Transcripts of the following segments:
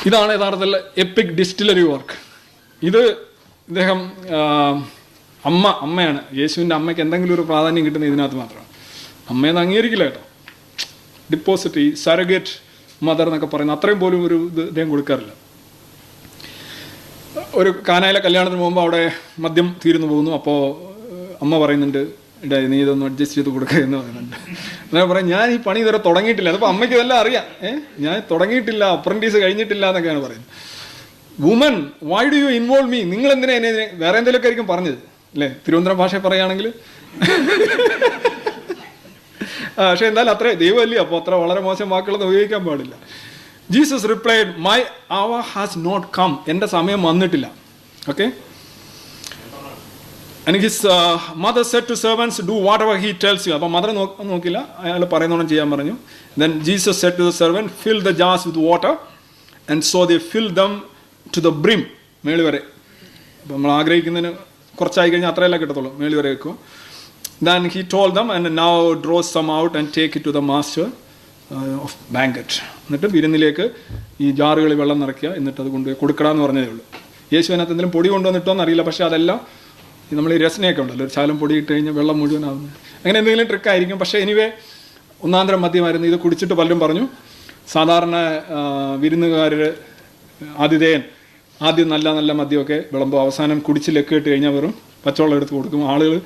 ഇതാണ് യഥാർത്ഥത്തിൽ EPIC distillery work. ഇത് ഇദ്ദേഹം അമ്മയാണ്. യേശുവിൻ്റെ അമ്മയ്ക്ക് എന്തെങ്കിലും ഒരു പ്രാധാന്യം കിട്ടുന്ന ഇതിനകത്ത് മാത്രമാണ്. അമ്മയെന്ന് അംഗീകരിക്കില്ല കേട്ടോ. ഡിപ്പോസിറ്റ്, സറഗേറ്റ് മദർ എന്നൊക്കെ പറയുന്ന അത്രയും പോലും ഒരു ഇത് ഇദ്ദേഹം കൊടുക്കാറില്ല. ഒരു കാനായിലെ കല്യാണത്തിന് പോകുമ്പോൾ അവിടെ മദ്യം തീർന്നു പോകുന്നു. അപ്പോൾ അമ്മ പറയുന്നുണ്ട്, നീ ഇതൊന്ന് അഡ്ജസ്റ്റ് ചെയ്ത് കൊടുക്കുക എന്ന് പറയുന്നുണ്ട്. അങ്ങനെ പറയും, ഞാൻ ഈ പണി ഇതുവരെ തുടങ്ങിയിട്ടില്ല. അതിപ്പോൾ അമ്മയ്ക്ക് ഇതെല്ലാം അറിയാം. ഞാൻ തുടങ്ങിയിട്ടില്ല, അപ്രൻറ്റീസ് കഴിഞ്ഞിട്ടില്ല എന്നൊക്കെയാണ് പറയുന്നത്. Woman, why do you involve me? നിങ്ങൾ എന്തിനാ എന്നെ വേറെ എന്തെങ്കിലുമൊക്കെ ആയിരിക്കും പറഞ്ഞത് അല്ലേ, തിരുവനന്തപുരം ഭാഷ പറയുകയാണെങ്കിൽ. പക്ഷെ എന്തായാലും അത്ര ദൈവമല്ലേ, അപ്പോൾ അത്ര വളരെ മോശം വാക്കുകളൊന്നും ഉപയോഗിക്കാൻ പാടില്ല. Jesus replied, my hour has not come. എൻ്റെ സമയം വന്നിട്ടില്ല. Okay. And his mother said to servants, do whatever he tells you. അപ്പോൾ മദർ നോക്കില്ല, അയാൾ പറയുന്നോണം ചെയ്യാൻ പറഞ്ഞു. Then Jesus said to the servant, fill the jars with water. And so they filled them to the brim. മേളി വരെ. അപ്പോൾ നമ്മൾ ആഗ്രഹിക്കുന്നതിന് കുറച്ചായി കഴിഞ്ഞാൽ അത്രയല്ല കിട്ടത്തുള്ളൂ, മേളി വരെ വെക്കും. Then he told them, and now draw some out and take it to the master of banquet. എന്നിട്ട് വിരുന്നിലേക്ക് ഈ ജാറുകളിൽ വെള്ളം നിറയ്ക്കുക, എന്നിട്ട് അത് കൊണ്ടുപോയി കൊടുക്കണമെന്ന് പറഞ്ഞതേ ഉള്ളൂ. യേശുവിനകത്ത് എന്തെങ്കിലും പൊടി കൊണ്ടുവന്നിട്ടോന്ന് അറിയില്ല. പക്ഷേ അതെല്ലാം നമ്മൾ ഈ രസനയൊക്കെ ഉണ്ടല്ലോ, ഒരു ശാലം പൊടി ഇട്ട് കഴിഞ്ഞാൽ വെള്ളം മുഴുവനാവുന്നത്, അങ്ങനെ എന്തെങ്കിലും ട്രിക്കായിരിക്കും. പക്ഷേ എനിവേ ഒന്നാന്തരം മദ്യമായിരുന്നു. ഇത് കുടിച്ചിട്ട് പലരും പറഞ്ഞു, സാധാരണ വിരുന്നുകാർ ആതിഥേയൻ ആദ്യം നല്ല നല്ല മദ്യമൊക്കെ വിളമ്പും, അവസാനം കുടിച്ച് ലക്കിട്ട് കഴിഞ്ഞാൽ വെറും പച്ചവെള്ളം എടുത്ത് കൊടുക്കും. ആളുകൾ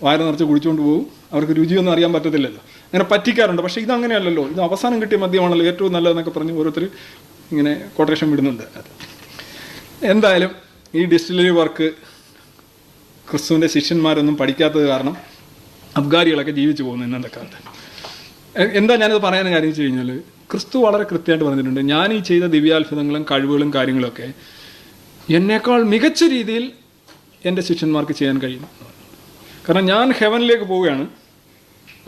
വയറ് നിറച്ച് കുടിച്ചുകൊണ്ട് പോകും, അവർക്ക് രുചിയൊന്നും അറിയാൻ പറ്റത്തില്ലല്ലോ, അങ്ങനെ പറ്റിക്കാറുണ്ട്. പക്ഷേ ഇതങ്ങനെയല്ലല്ലോ, ഇത് അവസാനം കിട്ടിയ മദ്യമാണല്ലോ ഏറ്റവും നല്ലതെന്നൊക്കെ പറഞ്ഞ് ഓരോരുത്തർ ഇങ്ങനെ കൊട്ടേഷൻ വിടുന്നുണ്ട്. എന്തായാലും ഈ ഡിസ്റ്റിലറി വർക്ക് ക്രിസ്തുവിൻ്റെ ശിഷ്യന്മാരൊന്നും പഠിക്കാത്തത് കാരണം അബ്ഗാരികളൊക്കെ ജീവിച്ചു പോകുന്നു ഇന്നത്തെ കാലത്ത്. എന്താ ഞാനിത് പറയാൻ കാര്യം വെച്ച് കഴിഞ്ഞാൽ, ക്രിസ്തു വളരെ കൃത്യമായിട്ട് പറഞ്ഞിട്ടുണ്ട്, ഞാൻ ഈ ചെയ്ത ദിവ്യാത്ഭുതങ്ങളും കഴിവുകളും കാര്യങ്ങളൊക്കെ എന്നേക്കാൾ മികച്ച രീതിയിൽ എൻ്റെ ശിഷ്യന്മാർക്ക് ചെയ്യാൻ കഴിയും. കാരണം ഞാൻ ഹെവനിലേക്ക് പോവുകയാണ്.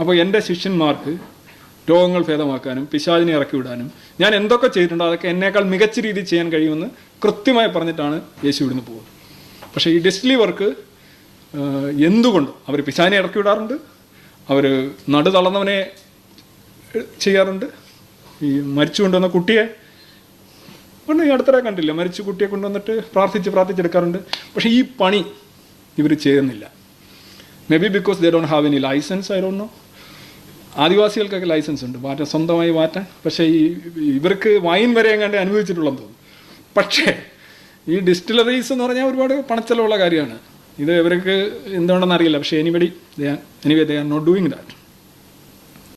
അപ്പോൾ എൻ്റെ ശിഷ്യന്മാർക്ക് രോഗങ്ങൾ ഭേദമാക്കാനും പിശാചിനെ ഇറക്കി വിടാനും ഞാൻ എന്തൊക്കെ ചെയ്തിട്ടുണ്ടോ അതൊക്കെ എന്നേക്കാൾ മികച്ച രീതിയിൽ ചെയ്യാൻ കഴിയുമെന്ന് കൃത്യമായി പറഞ്ഞിട്ടാണ് യേശു ഇവിടുന്ന് പോകുന്നത്. പക്ഷേ ഈ ഡിസ്റ്റിലറി വർക്ക് എന്തുകൊണ്ടും അവർ പിശാചിനെ ഇറക്കി വിടാറുണ്ട്, അവർ നടു തളർന്നവനെ ചെയ്യാറുണ്ട്, ഈ മരിച്ചു കൊണ്ടുവന്ന കുട്ടിയെ ഈ അടുത്തിടെ കണ്ടില്ല, മരിച്ചു കുട്ടിയെ കൊണ്ടുവന്നിട്ട് പ്രാർത്ഥിച്ചെടുക്കാറുണ്ട്. പക്ഷേ ഈ പണി ഇവർ ചെയ്യുന്നില്ല. May be because they don't have any licence, I don't know. ആദിവാസികൾക്കൊക്കെ ലൈസൻസ് ഉണ്ട് മാറ്റാൻ, സ്വന്തമായി മാറ്റാൻ. പക്ഷേ ഇവർക്ക് വൈൻ വരെ എങ്ങാണ്ട് അനുഭവിച്ചിട്ടുള്ളതെന്ന് തോന്നുന്നു. പക്ഷേ ഈ ഡിസ്റ്റിലറീസ് എന്ന് പറഞ്ഞാൽ ഒരുപാട് പണച്ചെലവുള്ള കാര്യമാണ്. ഇത് ഇവർക്ക് എന്തുകൊണ്ടെന്ന് അറിയില്ല. പക്ഷേ anyway they are not doing that.